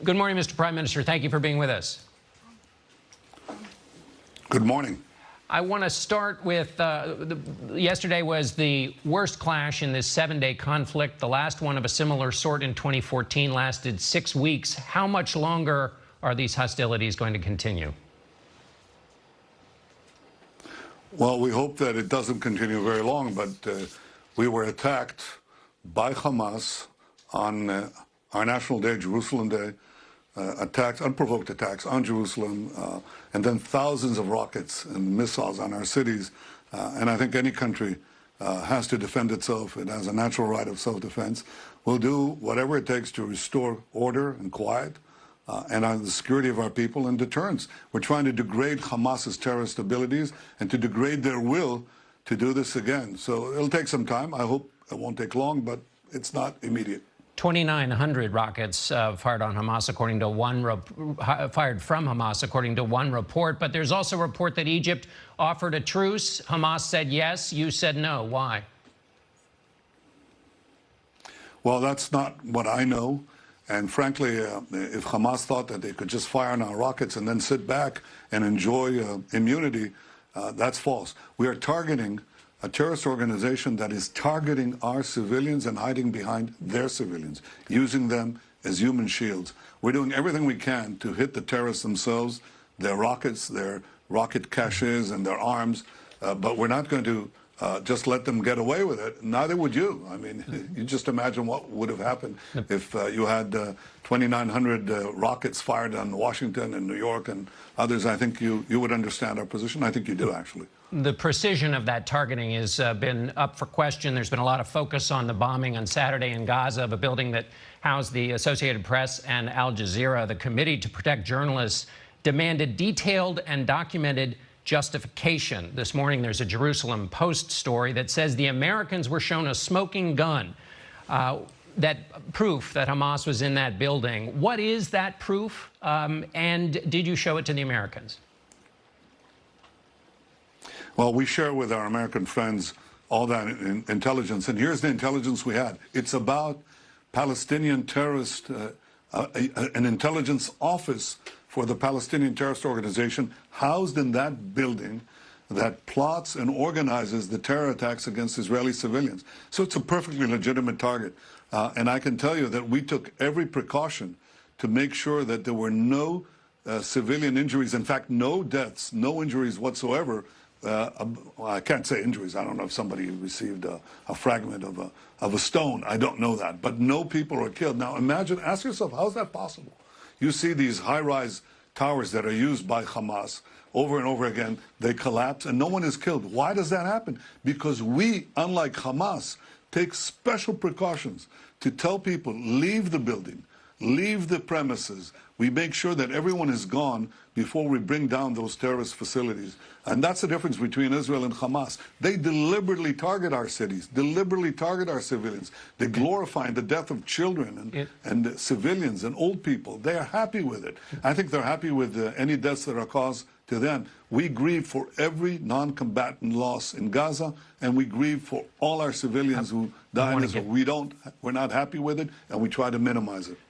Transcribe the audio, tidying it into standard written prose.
Good morning, Mr. Prime Minister. Thank you for being with us. Good morning. I want to start with yesterday was the worst clash in this 7-day conflict. The last one of a similar sort in 2014 lasted 6 weeks. How much longer are these hostilities going to continue? Well, we hope that it doesn't continue very long, but we were attacked by Hamas on our National Day, Jerusalem Day, unprovoked attacks on Jerusalem, and then thousands of rockets and missiles on our cities. And I think any country has to defend itself. It has a natural right of self-defense. We'll do whatever it takes to restore order and quiet and the security of our people and deterrence. We're trying to degrade Hamas's terrorist abilities and to degrade their will to do this again. So it'll take some time. I hope it won't take long, but it's not immediate. 2,900 rockets fired on Hamas, according to fired from Hamas, according to one report. But there's also a report that Egypt offered a truce. Hamas said yes. You said no. Why? Well, that's not what I know. And frankly, if Hamas thought that they could just fire on our rockets and then sit back and enjoy immunity, that's false. We are targeting a terrorist organization that is targeting our civilians and hiding behind their civilians, using them as human shields. We're doing everything we can to hit the terrorists themselves, their rockets, their rocket caches, and their arms, but we're not going to just let them get away with it. Neither would you. I mean, you just imagine what would have happened if you had 2,900 rockets fired on Washington and New York and others. I think you would understand our position. I think you do, actually. The precision of that targeting has been up for question. There's been a lot of focus on the bombing on Saturday in Gaza of a building that housed the Associated Press and Al Jazeera. The Committee to Protect Journalists demanded detailed and documented justification. This morning, there's a Jerusalem Post story that says the Americans were shown a smoking gun, that proof that Hamas was in that building. What is that proof? And did you show it to the Americans? Well, we share with our American friends all that intelligence. And here's the intelligence we had. It's about Palestinian terrorist, an intelligence office for the Palestinian terrorist organization housed in that building that plots and organizes the terror attacks against Israeli civilians. So it's a perfectly legitimate target. And I can tell you that we took every precaution to make sure that there were no civilian injuries. In fact, no deaths, no injuries whatsoever. I can't say injuries. I don't know if somebody received a fragment of a stone. I don't know that. But no people are killed. Now imagine, ask yourself, how is that possible? You see these high-rise towers that are used by Hamas over and over again. They collapse and no one is killed. Why does that happen? Because we, unlike Hamas, take special precautions to tell people, leave the building, leave the premises. We make sure that everyone is gone before we bring down those terrorist facilities. And that's the difference between Israel and Hamas. They deliberately target our cities, deliberately target our civilians. They glorify the death of children and civilians and old people. They are happy with it. I think they're happy with any deaths that are caused to them. We grieve for every non-combatant loss in Gaza, and we grieve for all our civilians who die in Israel. We're not happy with it, and we try to minimize it.